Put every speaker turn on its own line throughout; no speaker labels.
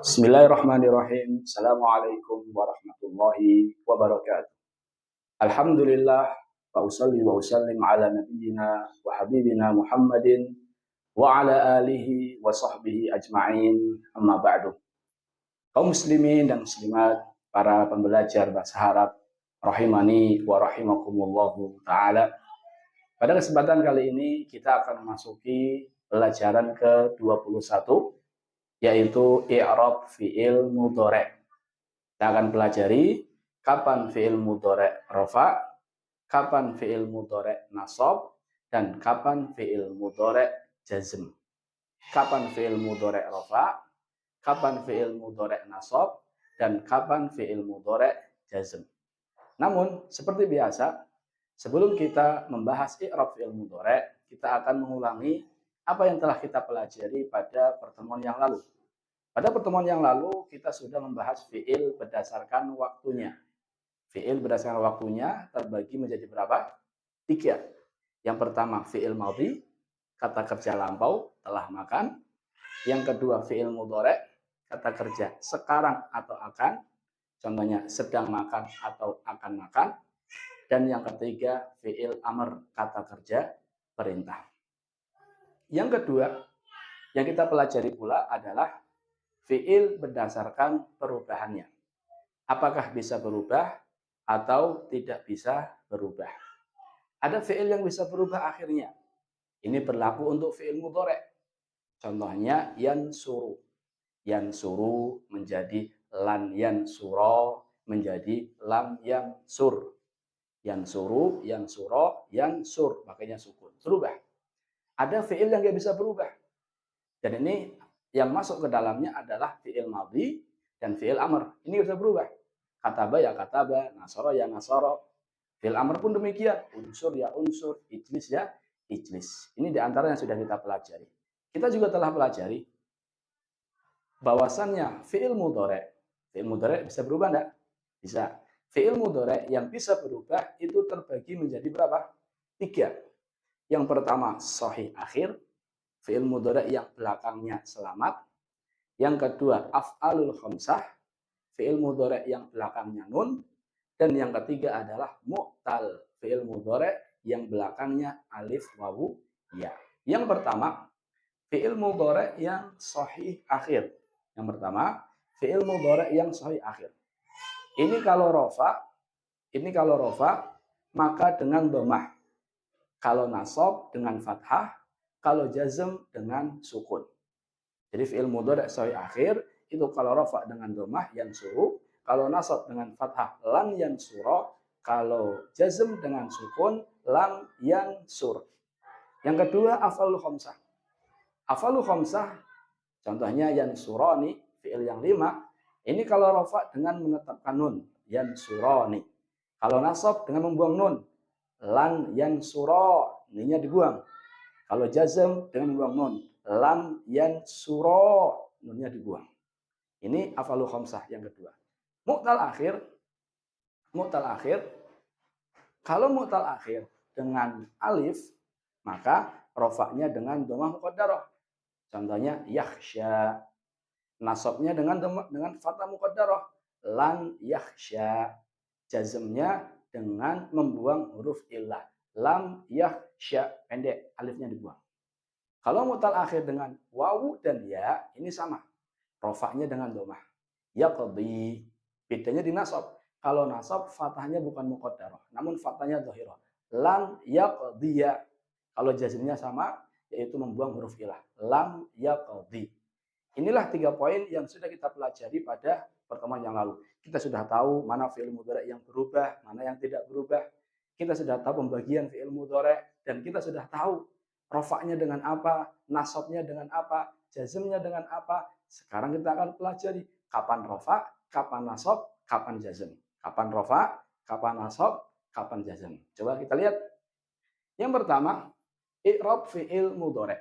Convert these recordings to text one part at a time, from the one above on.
Bismillahirrahmanirrahim. Assalamualaikum warahmatullahi wabarakatuh. Alhamdulillah wa usalli wa usallim ala nabiyyina wa habibina Muhammadin wa ala alihi wa sahbihi ajma'in. Amma ba'du. Kaum muslimin dan muslimat, para pembelajar bahasa Arab, rahimani wa rahimakumullahu taala. Pada kesempatan kali ini kita akan memasuki pelajaran ke-21, yaitu i'rab fi'il mudhari'. Kita akan pelajari kapan fi'il mudhari' rafa', kapan fi'il mudhari' nasab, dan kapan fi'il mudhari' jazm. Kapan fi'il mudhari' rafa', kapan fi'il mudhari' nasab, dan kapan fi'il mudhari' jazm. Namun, seperti biasa, sebelum kita membahas i'rab fi'il mudhari', kita akan mengulangi apa yang telah kita pelajari pada pertemuan yang lalu. Pada pertemuan yang lalu kita sudah membahas fi'il berdasarkan waktunya. Fi'il berdasarkan waktunya terbagi menjadi berapa? 3. Yang pertama fi'il madhi, kata kerja lampau, telah makan. Yang kedua fi'il mudhari', kata kerja sekarang atau akan. Contohnya sedang makan atau akan makan. Dan yang ketiga fi'il amr, kata kerja perintah. Yang kedua yang kita pelajari pula adalah fi'il berdasarkan perubahannya. Apakah bisa berubah atau tidak bisa berubah? Ada fi'il yang bisa berubah akhirnya. Ini berlaku untuk fi'il mudhari'. Contohnya yansuru. Yansuru menjadi lan yansuro menjadi lam yansur. Yansuru, yansuro, yansur. Makanya sukun. Berubah. Ada fi'il yang nggak bisa berubah. Dan ini yang masuk ke dalamnya adalah fi'il madhi dan fi'il amr. Ini bisa berubah. Kataba ya kataba, nasara ya nasara. Fi'il amr pun demikian. Unsur ya unsur, ijlis ya ijlis. Ini diantara yang sudah kita pelajari. Kita juga telah pelajari bahwasannya fi'il mudhari' bisa berubah enggak? Bisa. Fi'il mudhari' yang bisa berubah itu terbagi menjadi berapa? 3. Yang pertama sahih akhir, fi'il mudhari' yang belakangnya selamat. Yang kedua af'alul khamsah, fi'il mudhari' yang belakangnya nun. Dan yang ketiga adalah mu'tal, fi'il mudhari' yang belakangnya alif wawu ya. Yang pertama fi'il mudhari' yang sahih akhir. Yang pertama fi'il mudhari' yang sahih akhir. Ini kalau rofa maka dengan dhammah. Kalau nasab dengan fathah, kalau jazm dengan sukun. Jadi fi'il mudhari' sahih akhir itu kalau rafa dengan dhammah yansuru, kalau nasab dengan fathah lan yansura, kalau jazm dengan sukun lam yansur. Yang kedua af'alul khamsah. Af'alul khamsah contohnya yansurani, fi'il yang 5, ini kalau rafa dengan menetapkan nun, yansurani. Kalau nasab dengan membuang nun, lan yansura, ninya dibuang. Kalau jazm dengan membuang nun, lam yansura, nunnya dibuang. Ini af'alul khamsah yang kedua. Mu'tal akhir. Kalau mu'tal akhir dengan alif, maka rofaknya dengan dhammah muqaddarah. Contohnya yakhsha. Nasabnya dengan fathah muqaddarah, lan yakhsha. Jazmnya dengan membuang huruf illah, lam yakhsha, pendek, alifnya dibuang. Kalau mu'tal akhir dengan wawu dan ya, ini sama. Rofaknya dengan dhammah. Yaqdi. Bedanya di nasab. Kalau nasab fathahnya bukan muqaddarah, namun fathahnya dhahirah. Lam yaqdiya. Kalau jazmnya sama, yaitu membuang huruf ilah. Lam yaqdi. Inilah 3 poin yang sudah kita pelajari pada pertemuan yang lalu. Kita sudah tahu mana fi'il mudhari' yang berubah, mana yang tidak berubah. Kita sudah tahu pembagian fi'il mudhari' dan kita sudah tahu rofaknya dengan apa, nasabnya dengan apa, jazmnya dengan apa. Sekarang kita akan pelajari kapan rofa, kapan nasab, kapan jazm. Kapan rofa, kapan nasab, kapan jazm. Coba kita lihat. Yang pertama, i'rab fi'il mudhari'.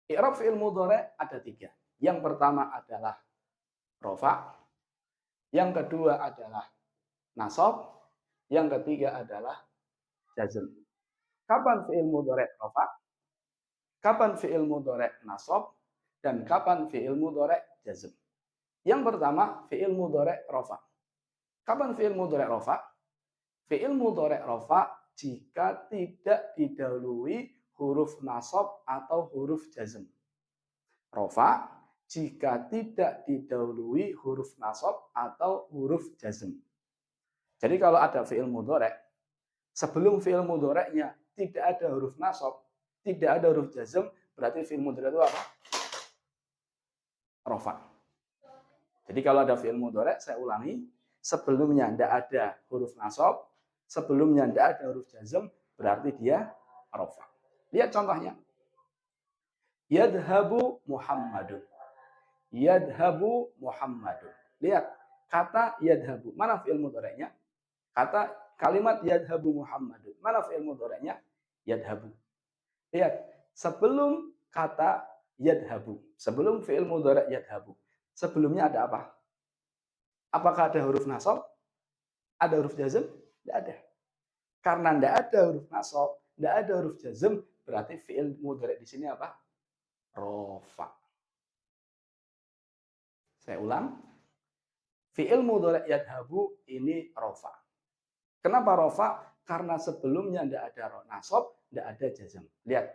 I'rab fi'il mudhari' ada 3. Yang pertama adalah rofa, yang kedua adalah nasab, yang ketiga adalah jazm. Kapan fi'il mudhari' rofa? Kapan fi'il mudhari' nasab? Dan kapan fi'il mudhari' jazm? Yang pertama, fi'il mudhari' rafa. Kapan fi'il mudhari' rafa? Fi'il mudhari' rafa jika tidak didahului huruf nasab atau huruf jazm. Rafa jika tidak didahului huruf nasab atau huruf jazm. Jadi kalau ada fi'il mudhari', sebelum fi'il mudhari'nya tidak ada huruf nasab, tidak ada huruf jazm, berarti fi'il mudhari' itu apa? Rafa. Jadi kalau ada fi'il mudhari', saya ulangi, sebelumnya tidak ada huruf nasab, sebelumnya tidak ada huruf jazm, berarti dia rafa. Lihat contohnya. Yadhabu Muhammadun. Yadhabu Muhammadun. Lihat, kata yadhabu. Mana fi'il mudhari'nya? Kalimat yadhabu Muhammadun. Mana fi'il mudhari'nya? Yadhabu. Lihat, sebelum kata yadhabu, sebelum fi'il mudhari' yadhabu, sebelumnya ada apa? Apakah ada huruf nasab? Ada huruf jazm? Tidak ada. Karena tidak ada huruf nasab, tidak ada huruf jazm, berarti fi'il mudhari' di sini apa? Rafa. Saya ulang. Fi'il mudhari' yadhabu ini rafa. Kenapa rafa? Karena sebelumnya tidak ada nasab, tidak ada jazm. Lihat,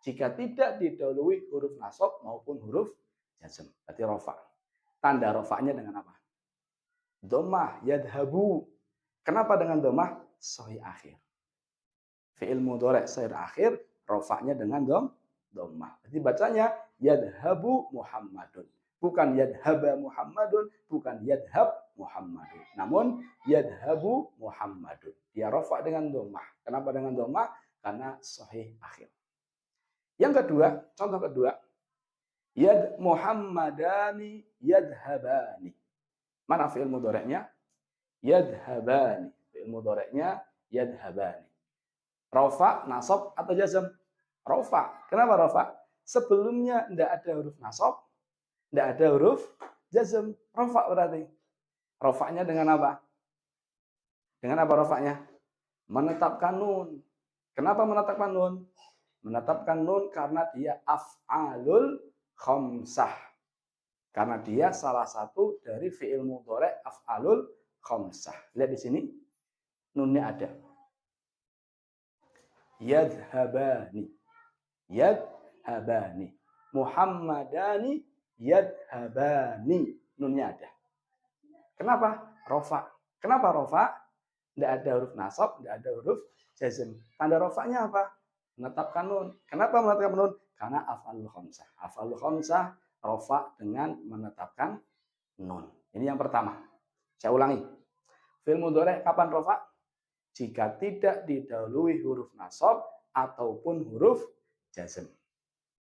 jika tidak didahului huruf nasab maupun huruf jazm, berarti rafa. Tanda rafanya dengan apa? Dhammah, yadhabu. Kenapa dengan dhammah? Sahih akhir. Fi'il mudhari' sahih akhir, rafanya dengan dhammah. Jadi bacanya yadhabu Muhammadun. Bukan yadhaba Muhammadun, bukan yadhab Muhammadun. Namun yadhabu Muhammadun. Dia rafa dengan dhammah. Kenapa dengan dhammah? Karena sahih akhir. Yang kedua, contoh kedua, yad Muhammadani yadhabani. Mana fi'il mudhari'nya? Yadhabani. Fi'il mudhari'nya yadhabani. Rafa, nasab atau jazm? Rafa. Kenapa rafa? Sebelumnya tidak ada huruf nasab, tidak ada huruf jazm. Rafa berarti. Rafanya dengan apa? Dengan apa rafanya? Menetapkan nun. Kenapa menetapkan nun? Menetapkan nun karena dia af'alul khamsah. Karena dia salah satu dari fi'il mudhari' af'alul khamsah. Lihat di sini. Nunnya ada. Yadhabani. Yadhabani. Muhammadani yadhabani. Nunnya ada. Kenapa? Rafa. Kenapa rafa? Tidak ada huruf nasab, tidak ada huruf jazm. Tanda rafanya apa? Menetapkan nun. Kenapa menetapkan nun? Karena af'alul khamsah. Af'alul khamsah rafa dengan menetapkan nun. Ini yang pertama. Saya ulangi. Fi'il mudhari' kapan rafa? Jika tidak didahului huruf nasab ataupun huruf jazm.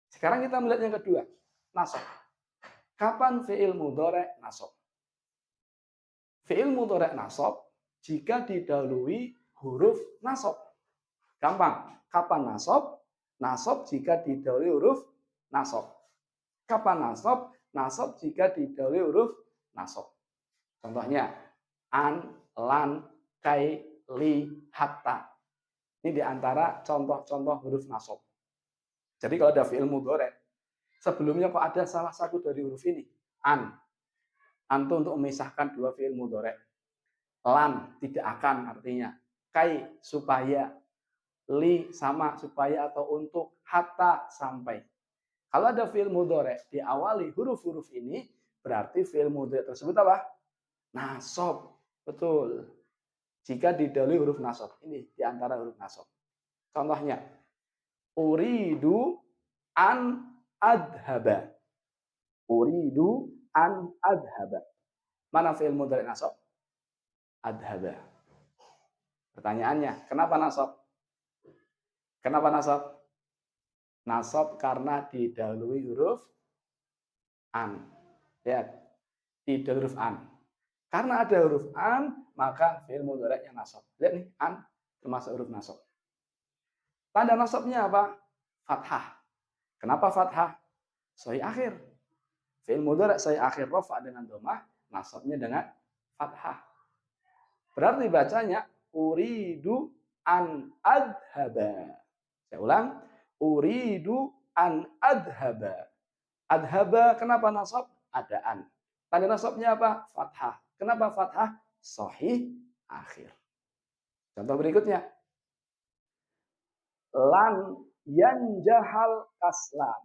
Sekarang kita melihat yang kedua, nasab. Kapan fi'il mudhari' nasab? Fi'il mudhari' nasab jika didahului huruf nasab. Gampang. Kapan nasab? Nasab jika didahului huruf nasab. Kapan nasab? Nasab jika didahului huruf nasab. Contohnya, an, lan, kai, li, hatta. Ini diantara contoh-contoh huruf nasab. Jadi kalau ada fi'il mudhari', sebelumnya kok ada salah satu dari huruf ini, an. An itu untuk memisahkan dua fi'il mudhari'. Lan, tidak akan artinya. Kai, supaya. Li, sama, supaya atau untuk. Hatta, sampai. Kalau ada fi'il mudhari' diawali huruf-huruf ini, berarti fi'il mudhari' tersebut apa? Nasab. Betul. Jika didahului huruf nasab. Ini diantara huruf nasab. Contohnya, uridu an adhaba. Uridu an adhaba. Mana fi'il mudhari' nasab? Adhaba. Pertanyaannya, kenapa nasab? Kenapa nasab? Nasab karena didahului huruf an. Lihat, didahului huruf an. Karena ada huruf an, maka fi'il mudhari' yang nasab. Lihat nih, an termasuk huruf nasab. Tanda nasabnya apa? Fathah. Kenapa fathah? Sahih akhir. Fi'il mudhari' sahih akhir rafa dengan dhammah, nasabnya dengan fathah. Berarti bacanya uridu an adhaba. Saya ulang, uridu an adhaba. Adhaba kenapa nasab? Ada an. Tanda nasabnya apa? Fathah. Kenapa fathah? Sahih akhir. Contoh berikutnya. Lan yanjahal kaslan.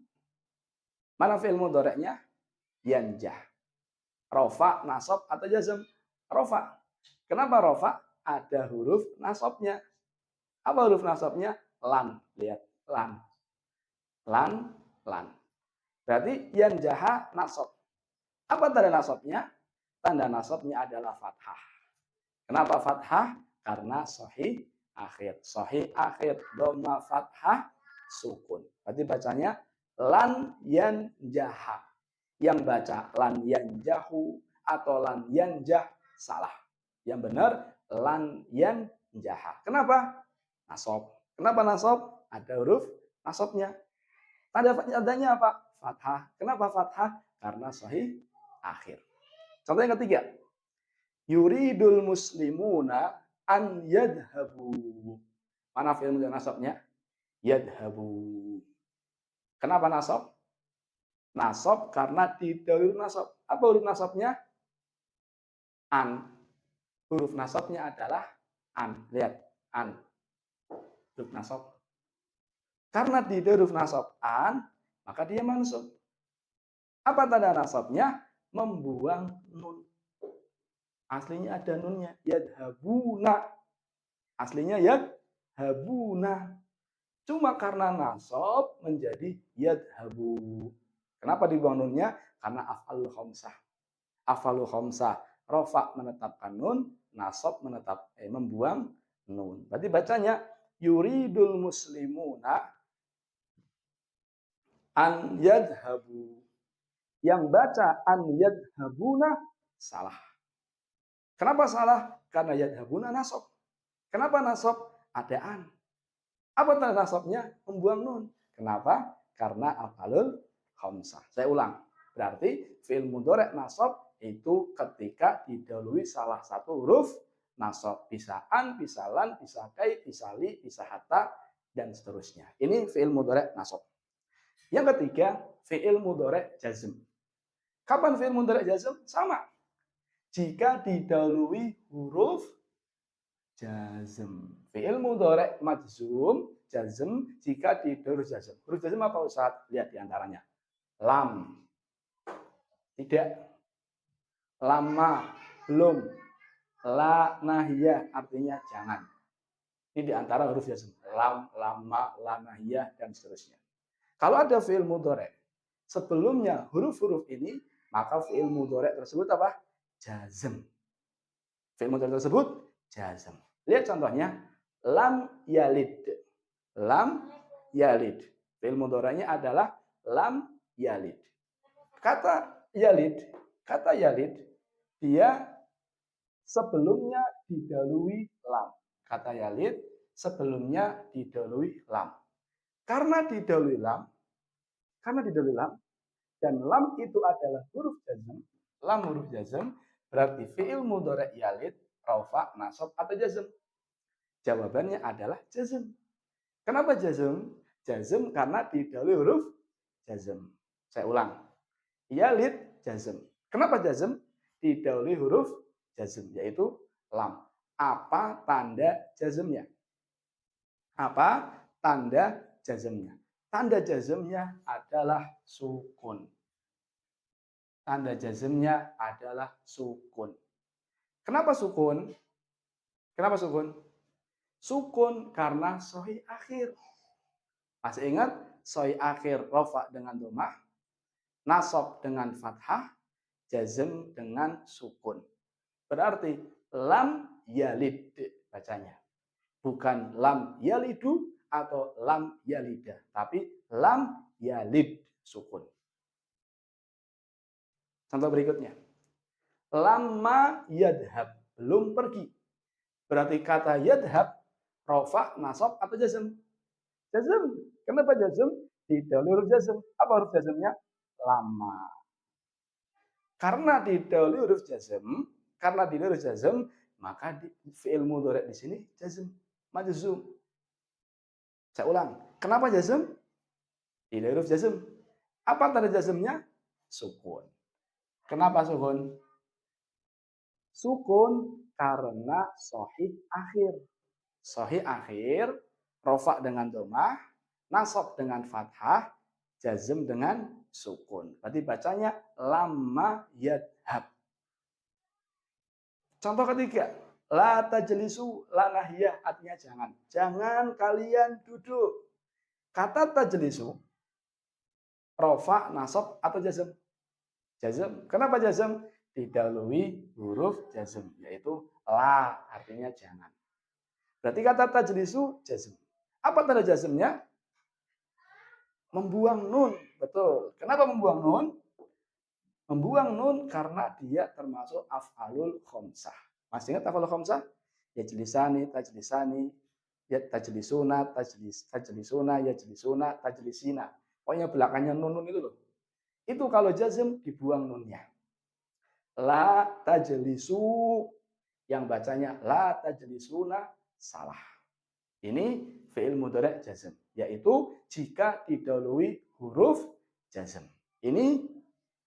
Mana fi'il mudhari'nya? Yanjah. Rofa, nasab, atau jazm? Rofa. Kenapa rofa? Ada huruf nasabnya. Apa huruf nasabnya? Lan. Lihat. Lan. Lan. Lan. Berarti yanjaha nasab. Apa tanda nasabnya? Tanda nasabnya adalah fathah. Kenapa fathah? Karena sahih akhir. Sahih akhir. Dhamma fathah sukun. Berarti bacanya lan yanjaha. Yang baca lan yanjahu atau lan yanjah salah. Yang benar lan yanjaha. Kenapa? Nasab. Kenapa nasab? Ada huruf nasabnya. Tandanya apa? Fathah. Kenapa fathah? Karena sahih akhir. Contoh yang ketiga. Yuridul muslimuna an yadhabu. Mana fi'il mudhari nasabnya? Yadhabu. Kenapa nasab? Nasab karena didahului nasab. Apa huruf nasabnya? An. Huruf nasabnya adalah an. Lihat, an. Huruf nasab. Karena didahului huruf nasab an, maka dia mansub. Apa tanda nasabnya? Membuang nun. Aslinya ada nunnya. Yadhabuna. Aslinya yadhabuna. Cuma karena nasab menjadi yadhabu. Kenapa dibuang nunnya? Karena af'alul khamsah. Af'alul khamsah. Rofa menetapkan nun, nasab membuang nun. Berarti bacanya yuridul muslimuna an yadhabu. Yang baca an yadhabuna salah. Kenapa salah? Karena yadhabuna nasab. Kenapa nasab? Ada an. Apa tanda nasabnya? Membuang nun. Kenapa? Karena af'alul khamsah. Saya ulang. Berarti fi'il mudhari' nasab itu ketika didahului salah satu huruf nasab. Bisa an, bisa lan, bisa kai, bisa li, bisa hatta, dan seterusnya. Ini fi'il mudhari' nasab. Yang ketiga, fi'il mudhari' jazm. Kapan fi'il mudhari' jazm? Sama. Jika didahului huruf jazm. Fi'il mudhari' majzum, jazm jika didahului jazm. Huruf jazm apa Ustaz? Lihat di antaranya. Lam. Tidak. Lama. Belum. La nahiyah artinya jangan. Ini di antara huruf jazm. Lam, lama, la nahiyah, dan seterusnya. Kalau ada fi'il mudhari' sebelumnya huruf-huruf ini, maka fi'il mudhari' tersebut apa? Jazm. Fi'il mudhari' tersebut jazm. Lihat contohnya, lam yalid. Lam yalid. Fi'il mudhari'nya adalah lam yalid. Kata yalid, dia sebelumnya didahului lam. Kata yalid sebelumnya didahului lam. Karena didahului lam, dan lam itu adalah huruf jazm, lam huruf jazm, berarti fi'il mudhari' yalid, rafa, nasab, atau jazm. Jawabannya adalah jazm. Kenapa jazm? Jazm karena didahului huruf jazm. Saya ulang. Yalid jazm. Kenapa jazm? Didahului huruf jazm, yaitu lam. Apa tanda jazmnya? Apa tanda jazmnya? Tanda jazmnya adalah sukun. Tanda jazmnya adalah sukun. Kenapa sukun? Kenapa sukun? Sukun karena sahih akhir. Masih ingat? Sahih akhir rafa dengan dhammah, nasab dengan fathah, jazm dengan sukun. Berarti lam yalid bacanya. Bukan lam yalidu atau lam yalida, tapi lam yalid sukun. Contoh berikutnya. Lama yadhab, belum pergi. Berarti kata yadhab, rofa, nasab, atau jazm? Jazm. Kenapa jazm? Didahului huruf jazm. Apa huruf jazmnya? Lama. Karena didahului huruf jazm, maka fi'il mudhari' di sini jazm, majzum. Saya ulang. Kenapa jazm? Didahului huruf jazm. Apa tanda jazmnya? Sukun. Kenapa sukun? Sukun karena sohih akhir. Sohih akhir, rofa dengan domah, nasab dengan fathah, jazm dengan sukun. Berarti bacanya lama yadhab. Contoh ketiga, la tajlisu la nahiyah, artinya jangan. Jangan kalian duduk. Kata tajlisu, rofa, nasab, atau jazm? Jazm. Kenapa jazm? Didahului huruf jazm, yaitu la, artinya jangan. Berarti kata tajlisu jazm. Apa tanda jazmnya? Membuang nun. Betul. Kenapa membuang nun? Membuang nun karena dia termasuk af'alul khomsah. Masih ingat af'alul khomsah? Yajlisani, tajlisani, ya tajlisuna, tajlisuna, yajlisuna, tajlisina. Pokoknya belakangnya nun itu loh. Itu kalau jazm dibuang nunnya. La tajlisu, yang bacanya la tajlisuna, salah. Ini fi'il mudhari' jazm, yaitu jika didahului huruf jazm. Ini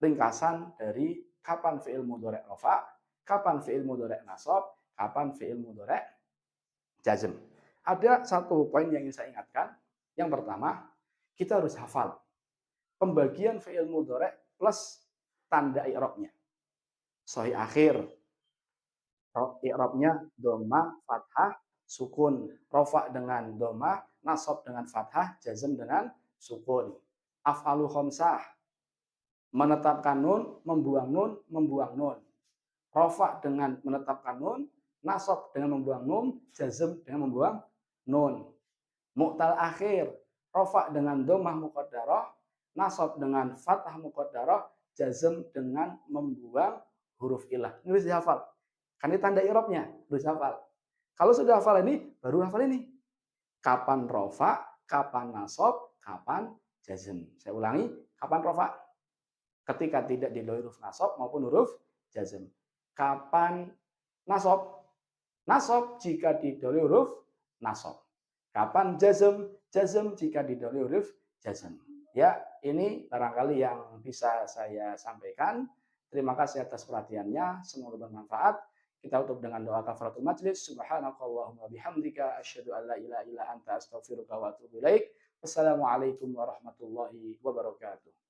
ringkasan dari kapan fi'il mudhari' rafa, kapan fi'il mudhari' nasab, kapan fi'il mudhari' jazm. Ada satu poin yang ingin saya ingatkan. Yang pertama, kita harus hafal pembagian fi'il mudhari' plus tanda i'rabnya. Sahih akhir, i'rabnya dhamma, fathah, sukun. Rafa dengan dhamma, nasab dengan fathah, jazm dengan sukun. Af'alu khamsah, menetapkan nun, membuang nun, membuang nun. Rafa dengan menetapkan nun, nasab dengan membuang nun, jazm dengan membuang nun. Mu'tal akhir, rafa dengan dhammah muqaddarah, nasab dengan fathah muqaddarah, jazm dengan membuang huruf ilah. Ini harus dihafal. Kan ini tanda i'rabnya, harus hafal. Kalau sudah hafal ini, baru hafal ini. Kapan rafa, kapan nasab, kapan jazm. Saya ulangi, kapan rafa? Ketika tidak didahului huruf nasab maupun huruf jazm. Kapan nasab? Nasab jika didahului huruf nasab. Kapan jazm? Jazm jika didahului huruf jazm. Ya, ini barangkali yang bisa saya sampaikan. Terima kasih atas perhatiannya. Semoga bermanfaat. Kita tutup dengan doa kafaratul majlis. Subhanakallahumma bihamdika asyhadu an la ilaha illa anta astaghfiruka wa atubu ilaik. Wassalamualaikum warahmatullahi wabarakatuh.